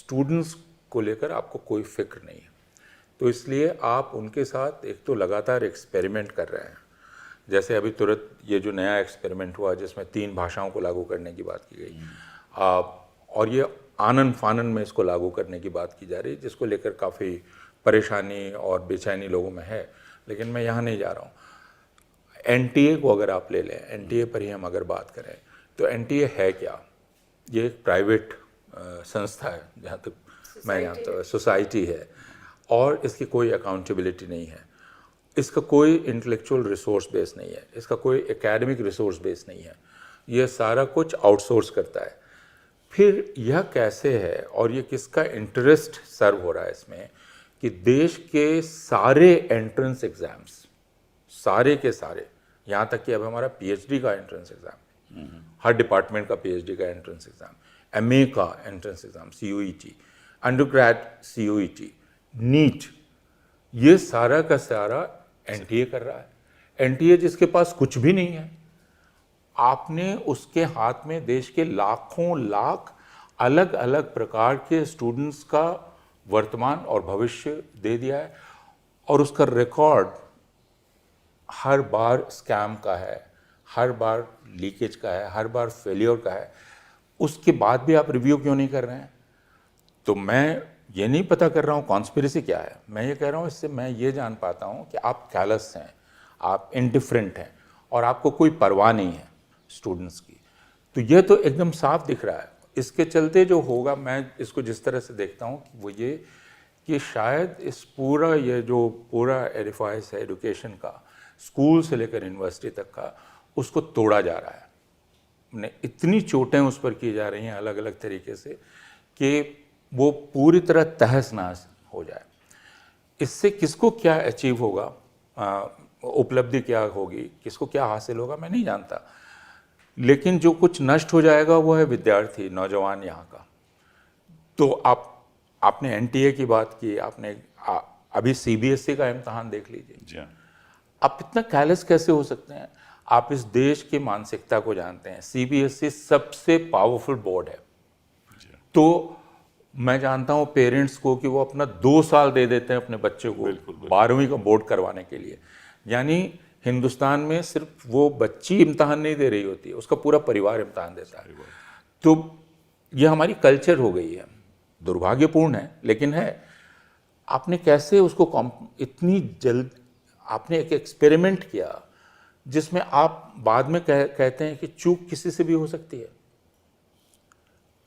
Students को लेकर आपको कोई फिक्र नहीं है। तो इसलिए आप उनके साथ एक तो लगातार एक्सपेरिमेंट कर रहे हैं, जैसे अभी तुरंत ये जो नया एक्सपेरिमेंट हुआ जिसमें 3 भाषाओं को लागू करने की बात की गई, और ये आनन फानन में इसको लागू करने की बात की जा रही है, जिसको लेकर काफ़ी परेशानी और बेचैनी लोगों में है, लेकिन मैं यहाँ नहीं जा रहा हूँ। एनटीए को अगर आप ले लें, एनटीए पर ही हम अगर बात करें, तो एनटीए है क्या? ये एक प्राइवेट संस्था है, जहाँ तक मैं जानता हूँ, सोसाइटी है, और इसकी कोई अकाउंटेबिलिटी नहीं है, इसका कोई इंटेलेक्चुअल रिसोर्स बेस नहीं है, इसका कोई एकेडमिक रिसोर्स बेस नहीं है, ये सारा कुछ आउटसोर्स करता है। फिर यह कैसे है और ये किसका इंटरेस्ट सर्व हो रहा है इसमें, कि देश के सारे एंट्रेंस एग्ज़ाम्स, सारे के सारे, यहाँ तक कि अब हमारा पीएचडी का एंट्रेंस एग्ज़ाम, हर डिपार्टमेंट का पीएचडी का एंट्रेंस एग्ज़ाम, एमए का entrance exam, CUET, undergrad CUET, NEET, ये सारा का सारा एनटीए कर रहा है। एनटीए जिसके पास कुछ भी नहीं है, आपने उसके हाथ में देश के लाखों लाख अलग अलग प्रकार के स्टूडेंट्स का वर्तमान और भविष्य दे दिया है, और उसका रिकॉर्ड हर बार स्कैम का है, हर बार लीकेज का है, हर बार फेलियर का है। उसके बाद भी आप रिव्यू क्यों नहीं कर रहे हैं? तो मैं ये नहीं पता कर रहा हूँ कॉन्स्पिरेसी क्या है, मैं ये कह रहा हूँ, इससे मैं ये जान पाता हूँ कि आप कैलस हैं, आप इंडिफरेंट हैं, और आपको कोई परवाह नहीं है स्टूडेंट्स की। तो ये तो एकदम साफ दिख रहा है। इसके चलते जो होगा, मैं इसको जिस तरह से देखता हूँ कि वो ये कि शायद इस पूरा ये जो पूरा एडिफाइस है एजुकेशन का, स्कूल से लेकर यूनिवर्सिटी तक का, उसको तोड़ा जा रहा है। इतनी चोटें उस पर की जा रही हैं अलग अलग तरीके से कि वो पूरी तरह तहस नहस हो जाए। इससे किसको क्या अचीव होगा, उपलब्धि क्या होगी, किसको क्या हासिल होगा, मैं नहीं जानता, लेकिन जो कुछ नष्ट हो जाएगा वो है विद्यार्थी, नौजवान यहाँ का। तो आपने एनटीए की बात की, आपने अभी सीबीएसई का इम्तहान देख लीजिए। आप इतना कैलेस कैसे हो सकते हैं? आप इस देश की मानसिकता को जानते हैं, सीबीएसई सबसे पावरफुल बोर्ड है। तो मैं जानता हूँ पेरेंट्स को कि वो अपना 2 साल दे देते हैं अपने बच्चे को 12वीं का बोर्ड करवाने के लिए। यानी हिंदुस्तान में सिर्फ वो बच्ची इम्तहान नहीं दे रही होती है, उसका पूरा परिवार इम्तहान देता है। तो ये हमारी कल्चर हो गई है, दुर्भाग्यपूर्ण है लेकिन है। आपने कैसे उसको इतनी जल्द, आपने एक एक्सपेरिमेंट किया जिसमें आप बाद में कहते हैं कि चूक किसी से भी हो सकती है।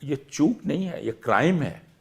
ये चूक नहीं है, ये क्राइम है।